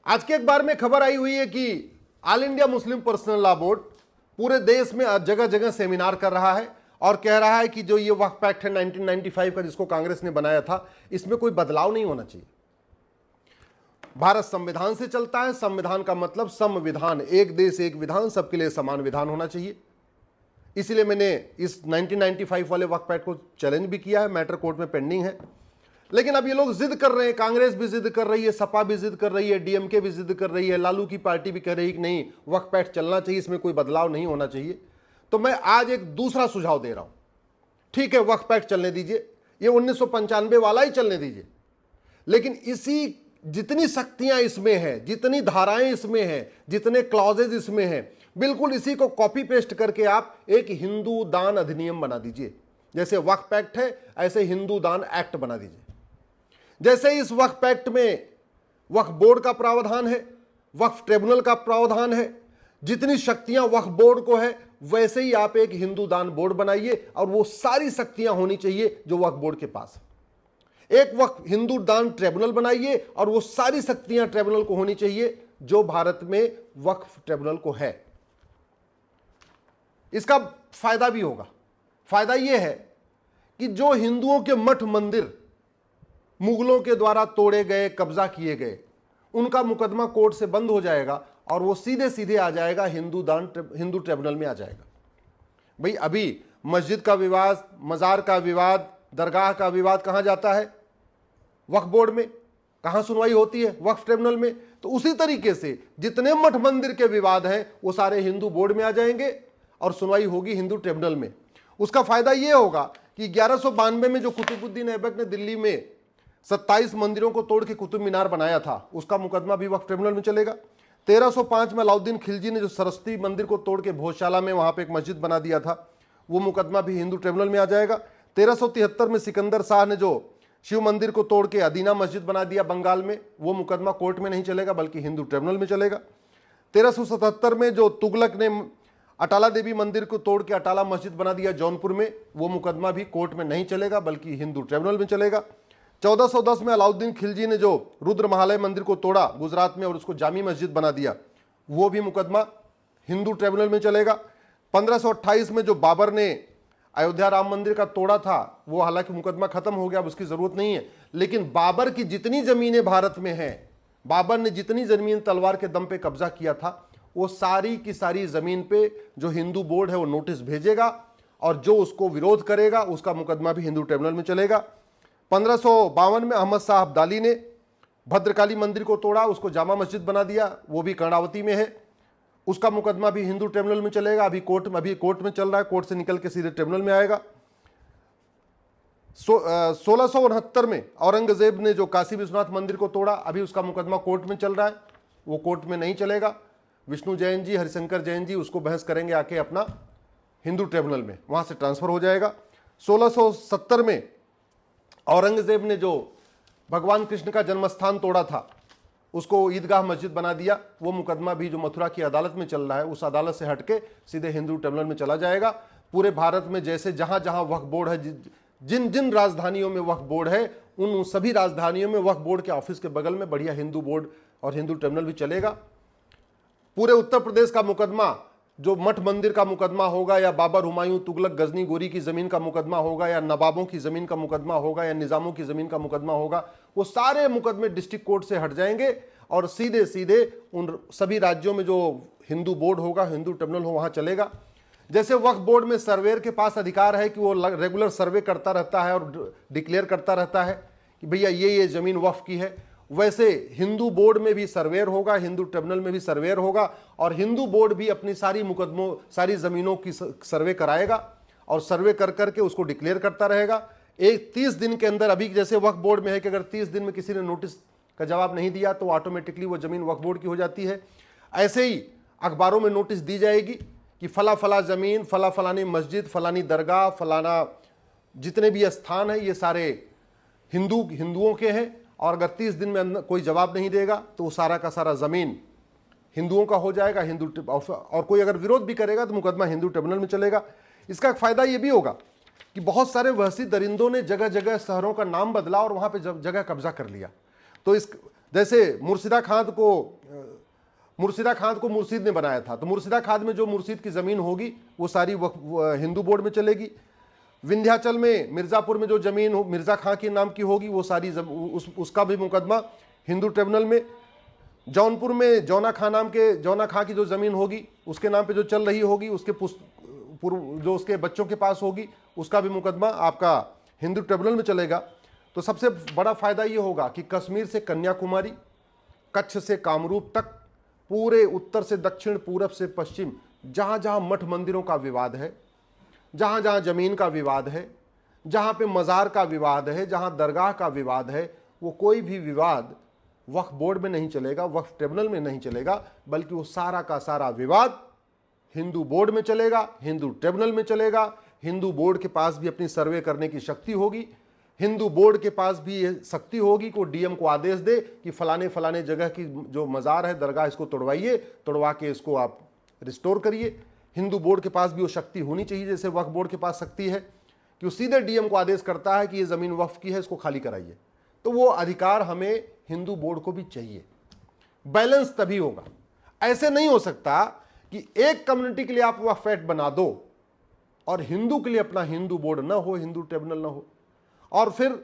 आज के अखबार में खबर आई हुई है कि all India Muslim personal law board पूरे देश में जगह जगह सेमिनार कर रहा है और कह रहा है कि जो ये वक्फ एक्ट है 1995 का, जिसको कांग्रेस ने बनाया था, इसमें कोई बदलाव नहीं होना चाहिए। भारत संविधान से चलता है, संविधान का मतलब संविधान, एक देश एक विधान, सबके लिए समान विधान होना चाहिए। इसलिए मैंने इस 1995 वाले वक्फ एक्ट को चैलेंज भी किया है, मैटर कोर्ट में पेंडिंग है। लेकिन अब ये लोग जिद कर रहे हैं, कांग्रेस भी जिद कर रही है, सपा भी जिद कर रही है, डीएमके भी जिद कर रही है, लालू की पार्टी भी कह रही है कि नहीं, वक्फ एक्ट चलना चाहिए, इसमें कोई बदलाव नहीं होना चाहिए। तो मैं आज एक दूसरा सुझाव दे रहा हूं। ठीक है, वक्फ एक्ट चलने दीजिए, ये 1995 वाला ही चलने दीजिए, लेकिन इसी जितनी शक्तियां इसमें हैं, जितनी धाराएं इसमें हैं, जितने क्लॉजेज इसमें हैं, बिल्कुल इसी को कॉपी पेस्ट करके आप एक हिंदू दान अधिनियम बना दीजिए। जैसे वक्फ एक्ट है, ऐसे हिंदू दान एक्ट बना दीजिए। जैसे इस वक्फ एक्ट में वक्फ बोर्ड का प्रावधान है, वक्फ ट्रिब्यूनल का प्रावधान है, जितनी शक्तियां वक्फ बोर्ड को है, वैसे ही आप एक हिंदू दान बोर्ड बनाइए और वो सारी शक्तियां होनी चाहिए जो वक्फ बोर्ड के पास है। एक वक्फ हिंदू दान ट्रिब्यूनल बनाइए और वो सारी शक्तियां ट्रिब्यूनल को होनी चाहिए जो भारत में वक्फ ट्रिब्यूनल को है। इसका फायदा भी होगा। फायदा यह है कि जो हिंदुओं के मठ मंदिर मुगलों के द्वारा तोड़े गए, कब्जा किए गए, उनका मुकदमा कोर्ट से बंद हो जाएगा और वो सीधे सीधे आ जाएगा हिंदू ट्रिब्यूनल में आ जाएगा। भाई अभी मस्जिद का विवाद, मजार का विवाद, दरगाह का विवाद कहां जाता है? वक्फ बोर्ड में। कहां सुनवाई होती है? वक्फ ट्रिब्यूनल में। तो उसी तरीके से जितने मठ मंदिर के विवाद हैं वो सारे हिंदू बोर्ड में आ जाएंगे और सुनवाई होगी हिंदू ट्रिब्यूनल में। उसका फायदा यह होगा कि 1192 में जो कुतुबुद्दीन ऐबक ने दिल्ली में 27 मंदिरों को तोड़ के कुतुब मीनार बनाया था, उसका मुकदमा भी वक्फ ट्रिब्यूनल में चलेगा। 1305 में अलाउद्दीन खिलजी ने जो सरस्वती मंदिर को तोड़ के भोजशाला में वहां पे एक मस्जिद बना दिया था, वो मुकदमा भी हिंदू ट्रिब्यूनल में आ जाएगा। 1373 में सिकंदर शाह ने जो शिव मंदिर को तोड़ के अदीना मस्जिद बना दिया बंगाल में, वो मुकदमा कोर्ट में नहीं चलेगा बल्कि हिंदू ट्रिब्यूनल में चलेगा। 1377 में जो तुगलक ने अटाला देवी मंदिर को तोड़ के अटाला मस्जिद बना दिया जौनपुर में, वो मुकदमा भी कोर्ट में नहीं चलेगा बल्कि हिंदू ट्रिब्यूनल में चलेगा। 1410 में अलाउद्दीन खिलजी ने जो रुद्र महालय मंदिर को तोड़ा गुजरात में और उसको जामी मस्जिद बना दिया, वो भी मुकदमा हिंदू ट्रिब्यूनल में चलेगा। 1528 में जो बाबर ने अयोध्या राम मंदिर का तोड़ा था, वो हालांकि मुकदमा खत्म हो गया, अब उसकी जरूरत नहीं है, लेकिन बाबर की जितनी जमीनें भारत में हैं, बाबर ने जितनी जमीन तलवार के दम पे कब्जा किया था, वो सारी की सारी जमीन पे जो हिंदू बोर्ड है वो नोटिस भेजेगा और जो उसको विरोध करेगा उसका मुकदमा भी हिंदू ट्रिब्यूनल में चलेगा। 1552 में अहमद शाह अब्दाली ने भद्रकाली मंदिर को तोड़ा, उसको जामा मस्जिद बना दिया, वो भी कर्णावती में है, उसका मुकदमा भी हिंदू ट्रिब्यूनल में चलेगा। अभी कोर्ट में चल रहा है, कोर्ट से निकल के सीधे ट्रिब्यूनल में आएगा। 1669 में औरंगजेब ने जो काशी विश्वनाथ मंदिर को तोड़ा, अभी उसका मुकदमा कोर्ट में चल रहा है, वो कोर्ट में नहीं चलेगा। विष्णु जैन जी, हरिशंकर जैन जी उसको बहस करेंगे आके अपना हिंदू ट्रिब्यूनल में, वहां से ट्रांसफर हो जाएगा। 1670 में औरंगजेब ने जो भगवान कृष्ण का जन्मस्थान तोड़ा था, उसको ईदगाह मस्जिद बना दिया, वो मुकदमा भी जो मथुरा की अदालत में चल रहा है, उस अदालत से हटके सीधे हिंदू ट्रिब्यूनल में चला जाएगा। पूरे भारत में जैसे जहां जहां वक्फ बोर्ड है, जिन जिन राजधानियों में वक्फ बोर्ड है, उन सभी राजधानियों में वक्फ बोर्ड के ऑफिस के बगल में बढ़िया हिंदू बोर्ड और हिंदू ट्रिब्यूनल भी चलेगा। पूरे उत्तर प्रदेश का मुकदमा, जो मठ मंदिर का मुकदमा होगा या बाबर, हुमायूं, तुगलक, गजनी, गोरी की जमीन का मुकदमा होगा या नवाबों की जमीन का मुकदमा होगा या निजामों की जमीन का मुकदमा होगा, वो सारे मुकदमे डिस्ट्रिक्ट कोर्ट से हट जाएंगे और सीधे सीधे उन सभी राज्यों में जो हिंदू बोर्ड होगा, हिंदू ट्रिब्यूनल हो, वहां चलेगा। जैसे वक्फ बोर्ड में सर्वेयर के पास अधिकार है कि वो रेगुलर सर्वे करता रहता है और डिक्लेयर करता रहता है कि भैया ये जमीन वक्फ की है, वैसे हिंदू बोर्ड में भी सर्वेयर होगा, हिंदू ट्रिब्यूनल में भी सर्वेयर होगा और हिंदू बोर्ड भी अपनी सारी मुकदमों, सारी जमीनों की सर्वे कराएगा और सर्वे कर करके उसको डिक्लेयर करता रहेगा। एक 30 दिन के अंदर, अभी जैसे वक्फ बोर्ड में है कि अगर 30 दिन में किसी ने नोटिस का जवाब नहीं दिया तो ऑटोमेटिकली वो जमीन वक्फ बोर्ड की हो जाती है। ऐसे ही अखबारों में नोटिस दी जाएगी कि फला फला जमीन, फला फलानी मस्जिद, फलानी दरगाह, फलाना जितने भी स्थान है, ये सारे हिंदुओं के हैं और अगर 30 दिन में कोई जवाब नहीं देगा तो वो सारा का सारा जमीन हिंदुओं का हो जाएगा। और कोई अगर विरोध भी करेगा तो मुकदमा हिंदू ट्रिब्यूनल में चलेगा। इसका फायदा ये भी होगा कि बहुत सारे वहशी दरिंदों ने जगह जगह शहरों का नाम बदला और वहां पे जगह कब्जा कर लिया। तो इस जैसे मुर्शिदा खाद को मुर्शीद ने बनाया था, तो मुर्शिदा खाद में जो मुर्शीद की जमीन होगी वो सारी हिंदू बोर्ड में चलेगी। विंध्याचल में, मिर्जापुर में जो जमीन हो मिर्जा खां के नाम की होगी वो सारी उसका भी मुकदमा हिंदू ट्रिब्यूनल में। जौनपुर में जौना खां की जो जमीन होगी उसके नाम पे जो चल रही होगी, उसके जो उसके बच्चों के पास होगी, उसका भी मुकदमा आपका हिंदू ट्रिब्यूनल में चलेगा। तो सबसे बड़ा फायदा ये होगा कि कश्मीर से कन्याकुमारी, कच्छ से कामरूप तक, पूरे उत्तर से दक्षिण, पूरब से पश्चिम, जहां जहां मठ मंदिरों का विवाद है, जहां जहां जमीन का विवाद है, जहां पे मजार का विवाद है, जहां दरगाह का विवाद है, वो कोई भी विवाद वक्फ बोर्ड में नहीं चलेगा, वक्फ ट्रिब्यूनल में नहीं चलेगा, बल्कि वो सारा का सारा विवाद हिंदू बोर्ड में चलेगा, हिंदू ट्रिब्यूनल में चलेगा। हिंदू बोर्ड के पास भी अपनी सर्वे करने की शक्ति होगी। हिंदू बोर्ड के पास भी ये शक्ति होगी कि डीएम को आदेश दे कि फलाने फलाने जगह की जो मजार है, दरगाह, इसको तोड़वाइए, तोड़वा के इसको आप रिस्टोर करिए। हिंदू बोर्ड के पास भी वो शक्ति होनी चाहिए, जैसे वक्फ बोर्ड के पास शक्ति है कि वो सीधे डीएम को आदेश करता है कि ये ज़मीन वक्फ की है, इसको खाली कराइए। तो वो अधिकार हमें हिंदू बोर्ड को भी चाहिए। बैलेंस तभी होगा। ऐसे नहीं हो सकता कि एक कम्युनिटी के लिए आप वक्फ एक्ट बना दो और हिंदू के लिए अपना हिंदू बोर्ड ना हो, हिंदू ट्रिब्यूनल ना हो। और फिर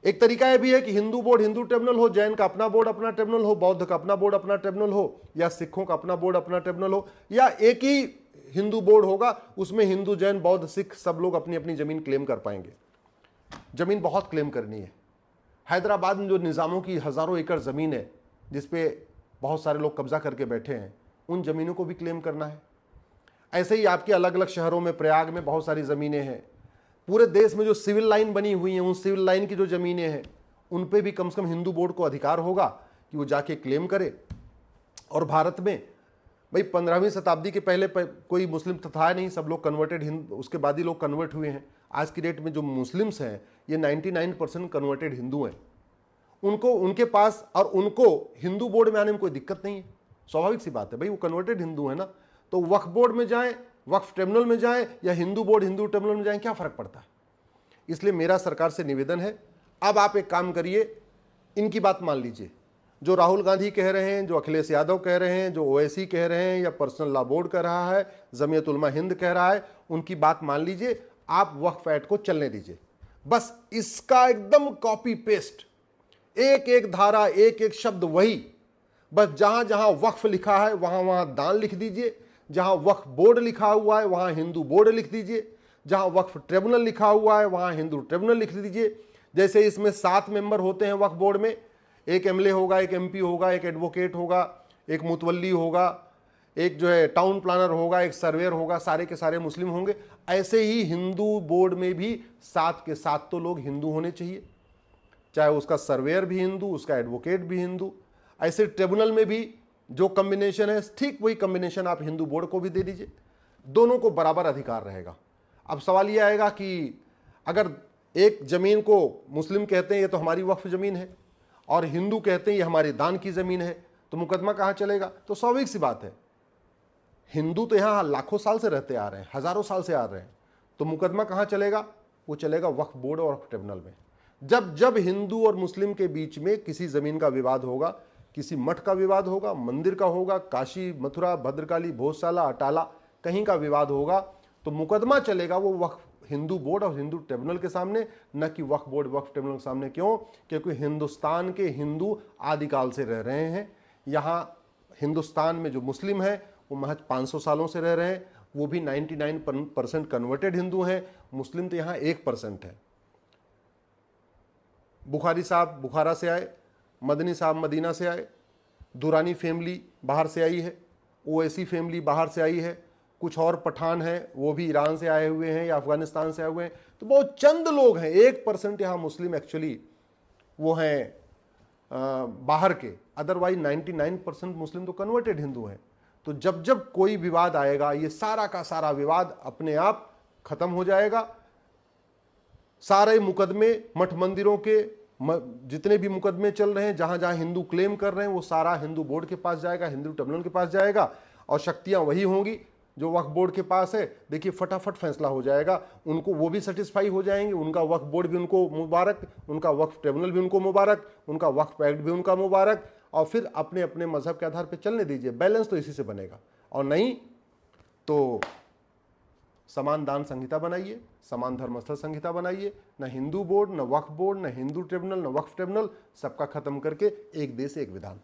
एक तरीका यह भी है कि हिंदू बोर्ड हिंदू ट्रिब्यूनल हो, जैन का अपना बोर्ड अपना ट्रिब्यूनल हो, बौद्ध का अपना बोर्ड अपना ट्रिब्यूनल हो, या सिखों का अपना बोर्ड अपना ट्रिब्यूनल हो, या एक ही हिंदू बोर्ड होगा, उसमें हिंदू, जैन, बौद्ध, सिख सब लोग अपनी अपनी जमीन क्लेम कर पाएंगे। जमीन बहुत क्लेम करनी है। हैदराबाद में जो निज़ामों की हज़ारों एकड़ ज़मीन है जिसपे बहुत सारे लोग कब्जा करके बैठे हैं, उन ज़मीनों को भी क्लेम करना है। ऐसे ही आपके अलग अलग शहरों में, प्रयाग में बहुत सारी ज़मीनें हैं। पूरे देश में जो सिविल लाइन बनी हुई हैं, उन सिविल लाइन की जो ज़मीनें हैं उन पे भी कम से कम हिंदू बोर्ड को अधिकार होगा कि वो जाके क्लेम करे। और भारत में भाई 15वीं शताब्दी के पहले कोई मुस्लिम था नहीं, सब लोग कन्वर्टेड हिंदू, उसके बाद ही लोग कन्वर्ट हुए हैं। आज की डेट में जो मुस्लिम्स हैं ये 99% कन्वर्टेड हिंदू हैं। उनके पास और उनको हिंदू बोर्ड में आने में कोई दिक्कत नहीं है, स्वाभाविक सी बात है भाई, वो कन्वर्टेड हिंदू है ना। तो वक्फ बोर्ड में जाएं, वक्फ ट्रिब्यूनल में जाएं, या हिंदू बोर्ड हिंदू ट्रिब्यूनल में जाएं, क्या फ़र्क पड़ता है। इसलिए मेरा सरकार से निवेदन है, अब आप एक काम करिए, इनकी बात मान लीजिए। जो राहुल गांधी कह रहे हैं, जो अखिलेश यादव कह रहे हैं, जो ओवैसी कह रहे हैं, या पर्सनल लॉ बोर्ड कह रहा है, जमीयत उलमा हिंद कह रहा है, उनकी बात मान लीजिए। आप वक्फ एक्ट को चलने दीजिए। बस इसका एकदम कॉपी पेस्ट, एक एक धारा, एक एक शब्द वही। बस जहां जहां वक्फ लिखा है वहां वहां दान लिख दीजिए, जहां वक्फ बोर्ड लिखा हुआ है वहां हिंदू बोर्ड लिख दीजिए, जहां वक्फ ट्रिब्यूनल लिखा हुआ है वहां हिंदू ट्रिब्यूनल लिख दीजिए। जैसे इसमें 7 मेंबर होते हैं वक्फ बोर्ड में, एक एमएलए होगा, एक एमपी होगा, एक एडवोकेट होगा, एक मुतवल्ली होगा, एक जो है टाउन प्लानर होगा, एक सर्वेयर होगा, सारे के सारे मुस्लिम होंगे। ऐसे ही हिंदू बोर्ड में भी 7 के 7 तो लोग हिंदू होने चाहिए, चाहे उसका सर्वेयर भी हिंदू, उसका एडवोकेट भी हिंदू। ऐसे ट्रिब्यूनल में भी जो कम्बिनेशन है ठीक वही कम्बिनेशन आप हिंदू बोर्ड को भी दे दीजिए, दोनों को बराबर अधिकार रहेगा। अब सवाल यह आएगा कि अगर एक जमीन को मुस्लिम कहते हैं ये तो हमारी वक्फ जमीन है, और हिंदू कहते हैं ये हमारी दान की जमीन है, तो मुकदमा कहाँ चलेगा। तो स्वाभाविक सी बात है, हिंदू तो यहाँ लाखों साल से रहते आ रहे हैं, हजारों साल से आ रहे हैं, तो मुकदमा कहाँ चलेगा, वो चलेगा वक्फ बोर्ड और वक्फ ट्रिब्यूनल में। जब जब हिंदू और मुस्लिम के बीच में किसी जमीन का विवाद होगा, किसी मठ का विवाद होगा, मंदिर का होगा, काशी, मथुरा, भद्रकाली, भोजशाला, अटाला, कहीं का विवाद होगा, तो मुकदमा चलेगा वो वक्फ हिंदू बोर्ड और हिंदू ट्रिब्यूनल के सामने, न कि वक्फ बोर्ड वक्फ ट्रिब्यूनल के सामने। क्यों? क्योंकि हिंदुस्तान के हिंदू आदिकाल से रह रहे हैं। यहाँ हिंदुस्तान में जो मुस्लिम हैं वो महज 500 सालों से रह रहे हैं, वो भी 99% कन्वर्टेड हिंदू हैं। मुस्लिम तो यहाँ 1% है। बुखारी साहब बुखारा से आए, मदनी साहब मदीना से आए, दुरानी फैमिली बाहर से आई है, ओवैसी फैमिली बाहर से आई है, कुछ और पठान हैं वो भी ईरान से आए हुए हैं या अफगानिस्तान से आए हुए हैं। तो बहुत चंद लोग हैं, 1% यहाँ मुस्लिम एक्चुअली वो हैं बाहर के, अदरवाइज 99% मुस्लिम तो कन्वर्टेड हिंदू हैं। तो जब जब कोई विवाद आएगा, ये सारा का सारा विवाद अपने आप खत्म हो जाएगा। सारे मुकदमे मठ मंदिरों के जितने भी मुकदमे चल रहे हैं, जहां जहां हिंदू क्लेम कर रहे हैं, वो सारा हिंदू बोर्ड के पास जाएगा, हिंदू ट्रिब्यूनल के पास जाएगा, और शक्तियां वही होंगी। जो वक्फ बोर्ड के पास है, देखिए फटाफट फैसला हो जाएगा, उनको वो भी सेटिस्फाई हो जाएंगे, उनका वक्फ बोर्ड भी उनको मुबारक, उनका वक्फ ट्रिब्यूनल भी उनको मुबारक, उनका वक्फ एक्ट भी उनका मुबारक, और फिर अपने अपने मजहब के आधार पर चलने दीजिए। बैलेंस तो इसी से बनेगा। और नहीं तो समान दान संहिता बनाइए, समान धर्मस्थल संहिता बनाइए, न हिंदू बोर्ड, न वक्फ बोर्ड, न हिंदू ट्रिब्यूनल, न वक्फ ट्रिब्यूनल, सबका खत्म करके एक देश एक विधान।